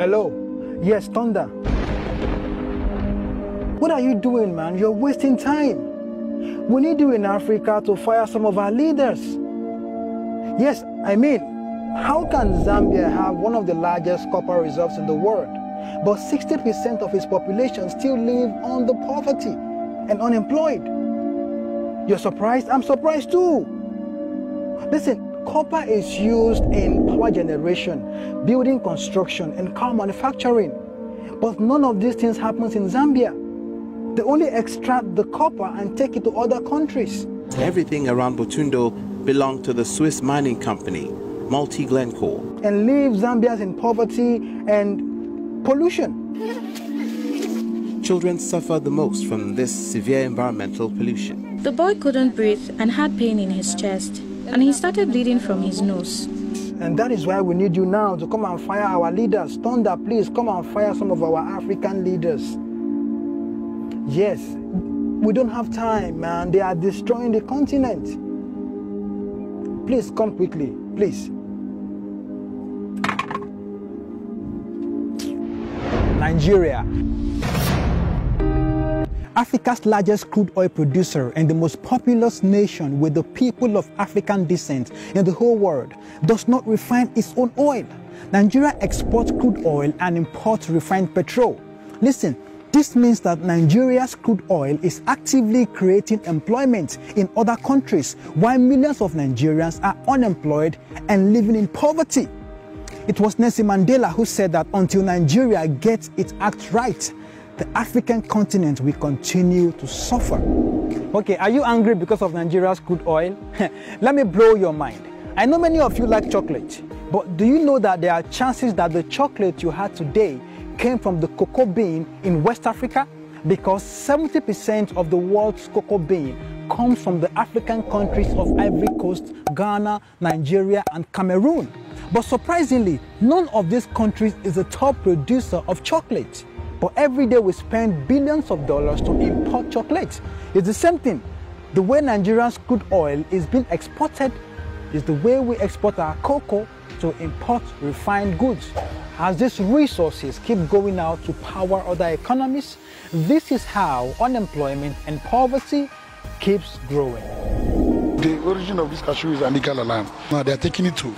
Hello? Yes, Thunder. What are you doing, man? You're wasting time. We need you in Africa to fire some of our leaders. Yes, I mean, how can Zambia have one of the largest copper reserves in the world, but 60% of its population still live under poverty and unemployed? You're surprised? I'm surprised too. Listen, copper is used in power generation, building construction, and car manufacturing. But none of these things happens in Zambia. They only extract the copper and take it to other countries. Everything around Butundo belonged to the Swiss mining company, Multi Glencore. And leave Zambians in poverty and pollution. Children suffer the most from this severe environmental pollution. The boy couldn't breathe and had pain in his chest, and he started bleeding from his nose. And that is why we need you now to come and fire our leaders. Thunder, please come and fire some of our African leaders. Yes, we don't have time, man. They are destroying the continent. Please come quickly, please. Nigeria. Africa's largest crude oil producer and the most populous nation with the people of African descent in the whole world does not refine its own oil. Nigeria exports crude oil and imports refined petrol. Listen, this means that Nigeria's crude oil is actively creating employment in other countries, while millions of Nigerians are unemployed and living in poverty. It was Nelson Mandela who said that until Nigeria gets its act right, the African continent will continue to suffer. Okay, are you angry because of Nigeria's crude oil? Let me blow your mind. I know many of you like chocolate, but do you know that there are chances that the chocolate you had today came from the cocoa bean in West Africa? Because 70% of the world's cocoa bean comes from the African countries of Ivory Coast, Ghana, Nigeria, and Cameroon. But surprisingly, none of these countries is the top producer of chocolate. But every day we spend billions of dollars to import chocolate. It's the same thing. The way Nigeria's crude oil is being exported is the way we export our cocoa to import refined goods. As these resources keep going out to power other economies, this is how unemployment and poverty keeps growing. The origin of this cashew is illegal alarm. Now they are taking it to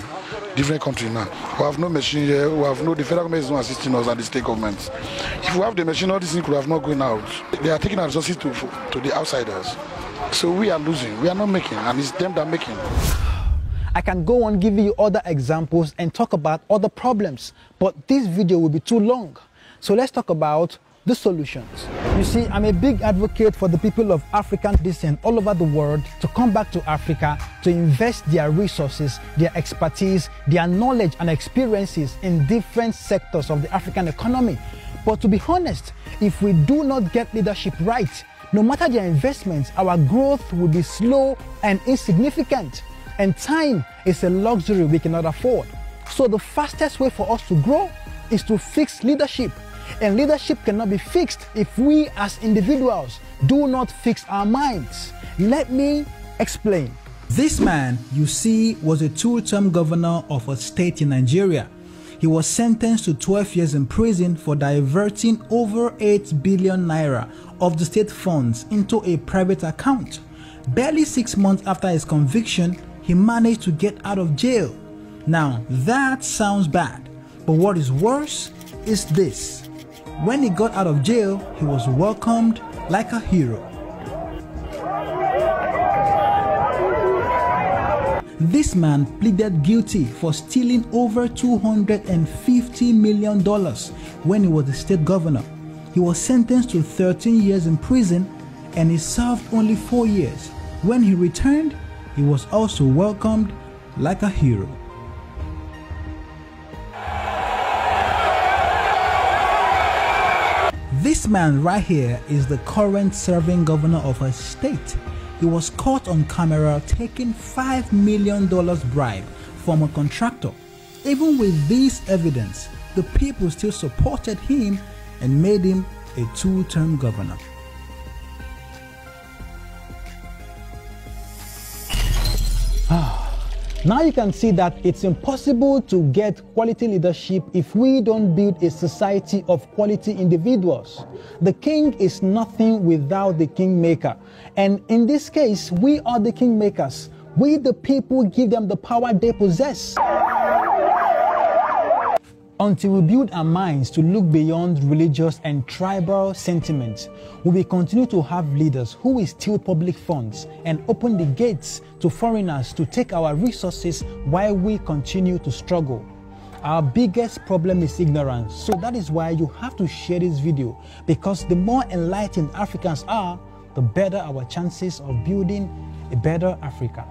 different countries now. We have no machine here, the federal government is not assisting us and the state government. If we have the machine, all these things could have not gone out. They are taking our resources to the outsiders. So we are losing, we are not making, and it's them that are making. I can go on giving you other examples and talk about other problems, but this video will be too long. So let's talk about the solutions. You see, I'm a big advocate for the people of African descent all over the world to come back to Africa to invest their resources, their expertise, their knowledge and experiences in different sectors of the African economy. But to be honest, if we do not get leadership right, no matter their investments, our growth will be slow and insignificant. And time is a luxury we cannot afford. So the fastest way for us to grow is to fix leadership. And leadership cannot be fixed if we as individuals do not fix our minds. Let me explain. This man you see was a two-term governor of a state in Nigeria. He was sentenced to 12 years in prison for diverting over 8 billion naira of the state funds into a private account. Barely 6 months after his conviction, he managed to get out of jail. Now that sounds bad, but what is worse is this. When he got out of jail, he was welcomed like a hero. This man pleaded guilty for stealing over $250 million when he was the state governor. He was sentenced to 13 years in prison and he served only 4 years. When he returned, he was also welcomed like a hero. This man right here is the current serving governor of a state. He was caught on camera taking $5 million bribe from a contractor. Even with this evidence, the people still supported him and made him a two-term governor. Now you can see that it's impossible to get quality leadership if we don't build a society of quality individuals. The king is nothing without the kingmaker. And in this case, we are the kingmakers. We, the people, give them the power they possess. Until we build our minds to look beyond religious and tribal sentiments, we will continue to have leaders who will steal public funds and open the gates to foreigners to take our resources while we continue to struggle. Our biggest problem is ignorance, so that is why you have to share this video, because the more enlightened Africans are, the better our chances of building a better Africa.